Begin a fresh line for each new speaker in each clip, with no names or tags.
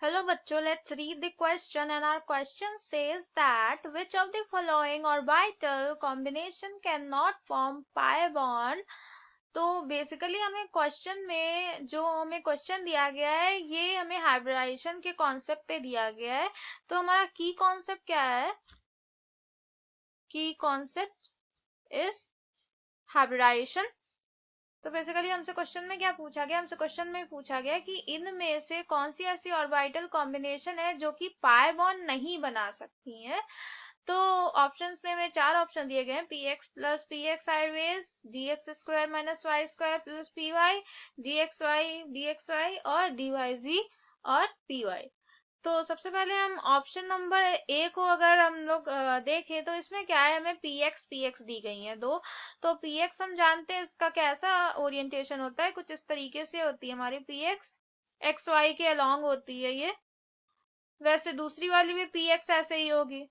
Hello bachcho, let's read the question and our question says that which of the following orbital combination cannot form pi bond। तो basically हमें question में जो हमें question दिया गया है ये हमें हाइब्रिडाइजेशन के कॉन्सेप्ट पे दिया गया है। तो हमारा की कॉन्सेप्ट क्या है? की कॉन्सेप्ट इज हाइब्रिडाइजेशन। तो बेसिकली हमसे क्वेश्चन में क्या पूछा गया? हमसे क्वेश्चन में पूछा गया कि इनमें से कौन सी ऐसी ऑर्बिटल कॉम्बिनेशन है जो कि पाई बॉन्ड नहीं बना सकती है। तो ऑप्शंस में हमें 4 ऑप्शन दिए गए हैं, P X plus P X sideways, D X square minus Y square plus P Y, D X Y और डी वाई जी और पी वाई। तो सबसे पहले हम ऑप्शन नंबर ए को अगर हम लोग देखें तो इसमें क्या है, हमें पी एक्स दी गई है दो। तो पी एक्स हम जानते हैं इसका कैसा ओरिएंटेशन होता है, कुछ इस तरीके से होती है हमारी पी एक्स वाई के अलोंग होती है ये। वैसे दूसरी वाली भी पी एक्स ऐसे ही होगी।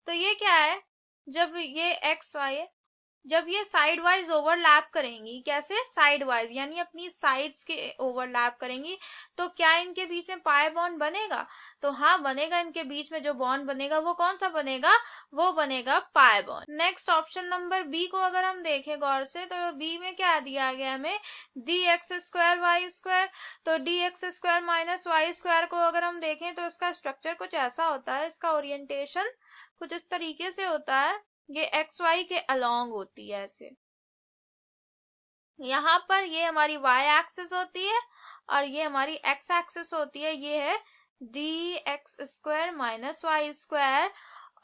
तो ये क्या है, जब ये एक्स वाई है, जब ये साइड वाइज ओवरलैप करेंगी, कैसे साइड वाइज यानी अपनी साइड्स के ओवरलैप करेंगी, तो क्या इनके बीच में पाई बॉन्ड बनेगा? तो हाँ बनेगा। इनके बीच में जो बॉन्ड बनेगा वो कौन सा बनेगा? वो बनेगा pi bond. Next option number B को अगर हम देखें गौर से तो बी में क्या दिया गया हमें, D X square Y square. तो D X square minus Y square को अगर हम देखें तो इसका स्ट्रक्चर कुछ ऐसा होता है, इसका ओरिएंटेशन कुछ इस तरीके से होता है, ये एक्स वाई के अलोंग होती है ऐसे। यहाँ पर ये हमारी y एक्सिस होती है और ये हमारी x एक्सिस होती है, ये है D X square minus Y square.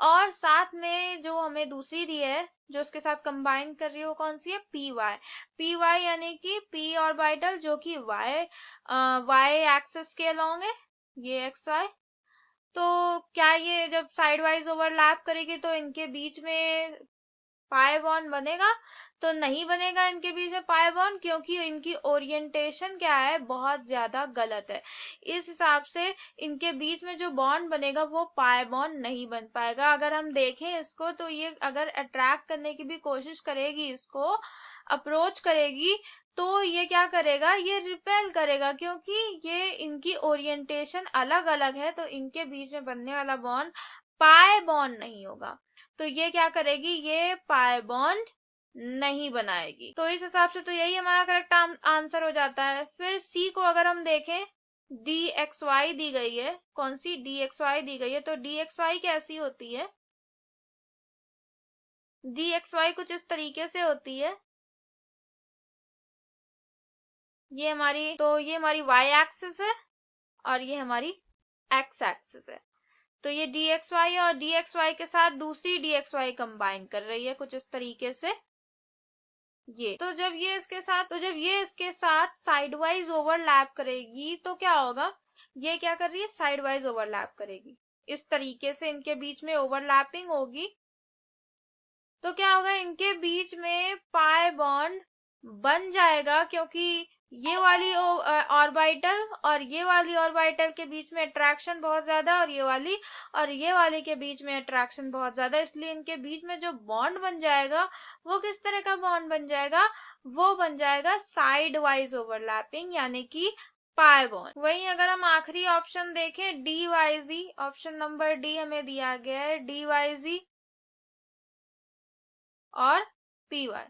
और साथ में जो हमें दूसरी दी है जो इसके साथ कंबाइन कर रही है वो कौन सी है, पी वाई यानी कि p ऑर्बिटल जो कि y एक्सिस के अलोंग है, ये एक्स वाई। तो क्या ये जब साइड वाइज ओवरलैप करेगी तो इनके बीच में पाई बॉन्ड बनेगा? तो नहीं बनेगा इनके बीच में पाई बॉन्ड, क्योंकि इनकी ओरिएंटेशन क्या है, बहुत ज्यादा गलत है। इस हिसाब से इनके बीच में जो बॉन्ड बनेगा वो पाई बॉन्ड नहीं बन पाएगा। अगर हम देखें इसको तो ये अगर अट्रैक्ट करने की भी कोशिश करेगी, इसको अप्रोच करेगी, तो ये क्या करेगा, ये रिपेल करेगा, क्योंकि ये इनकी ओरिएंटेशन अलग अलग है। तो इनके बीच में बनने वाला बॉन्ड पाई बॉन्ड नहीं होगा। तो ये क्या करेगी, ये पाई बॉन्ड नहीं बनाएगी। तो इस हिसाब से तो यही हमारा करेक्ट आंसर हो जाता है। फिर सी को अगर हम देखें, डी एक्स वाई दी गई है, कौन सी, डी एक्स वाई दी गई है। तो डी एक्स वाई कैसी होती है, डी एक्स वाई कुछ इस तरीके से होती है। ये हमारी y एक्सिस है और ये हमारी x एक्सिस है। तो ये dxy और dxy के साथ दूसरी dxy कंबाइन कर रही है कुछ इस तरीके से। ये तो जब ये इसके साथ साइड वाइज ओवरलैप करेगी तो क्या होगा, ये क्या कर रही है, साइड वाइज ओवरलैप करेगी, इस तरीके से इनके बीच में ओवरलैपिंग होगी। तो क्या होगा, इनके बीच में पाई बॉन्ड बन जाएगा, क्योंकि ये वाली ऑर्बिटल और ये वाली ऑर्बिटल के बीच में अट्रैक्शन बहुत ज्यादा, और ये वाले के बीच में अट्रैक्शन बहुत ज्यादा, इसलिए इनके बीच में जो बॉन्ड बन जाएगा वो किस तरह का बॉन्ड बन जाएगा, वो बन जाएगा साइड वाइज ओवरलैपिंग यानी कि पाई बॉन्ड। वहीं अगर हम आखिरी ऑप्शन देखें डी वाई जी, ऑप्शन नंबर डी हमें दिया गया है डी वाई जी और पी वाई।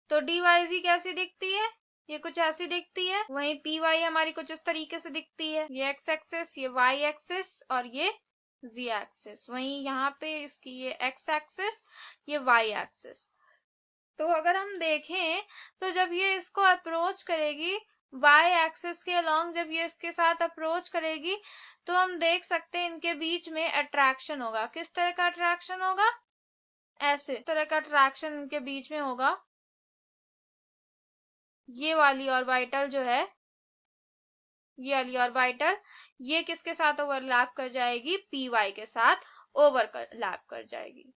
तो डी वाई जी कैसी दिखती है, ये कुछ ऐसी दिखती है। वहीं पी वाई हमारी कुछ इस तरीके से दिखती है, ये एक्स एक्सिस, ये वाई एक्सिस और ये जी एक्सिस। वहीं यहाँ पे इसकी ये एक्स एक्सिस, ये वाई एक्सिस। तो अगर हम देखें तो जब ये इसको अप्रोच करेगी वाई एक्सिस के अलोंग, जब ये इसके साथ अप्रोच करेगी तो हम देख सकते हैं इनके बीच में अट्रैक्शन होगा। किस तरह का अट्रैक्शन होगा, ऐसे तरह का अट्रैक्शन इनके बीच में होगा। ये वाली ऑर्बिटल जो है, ये वाली ऑर्बिटल ये किसके साथ ओवरलैप कर जाएगी, पी वाई के साथ ओवरलैप कर जाएगी।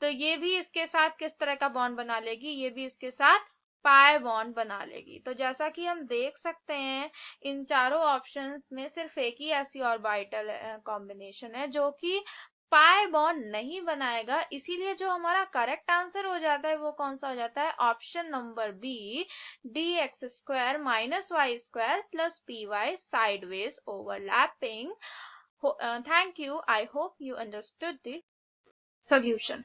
तो ये भी इसके साथ किस तरह का बॉन्ड बना लेगी, ये भी इसके साथ पाई बॉन्ड बना लेगी। तो जैसा कि हम देख सकते हैं इन चारों ऑप्शंस में सिर्फ एक ही ऐसी ऑर्बिटल कॉम्बिनेशन है जो कि पाई बॉन्ड नहीं बनाएगा, इसीलिए जो हमारा करेक्ट आंसर हो जाता है वो कौन सा हो जाता है, option number B, dx square minus Y square plus P Y sideways overlapping. Thank you. I hope you understood the solution.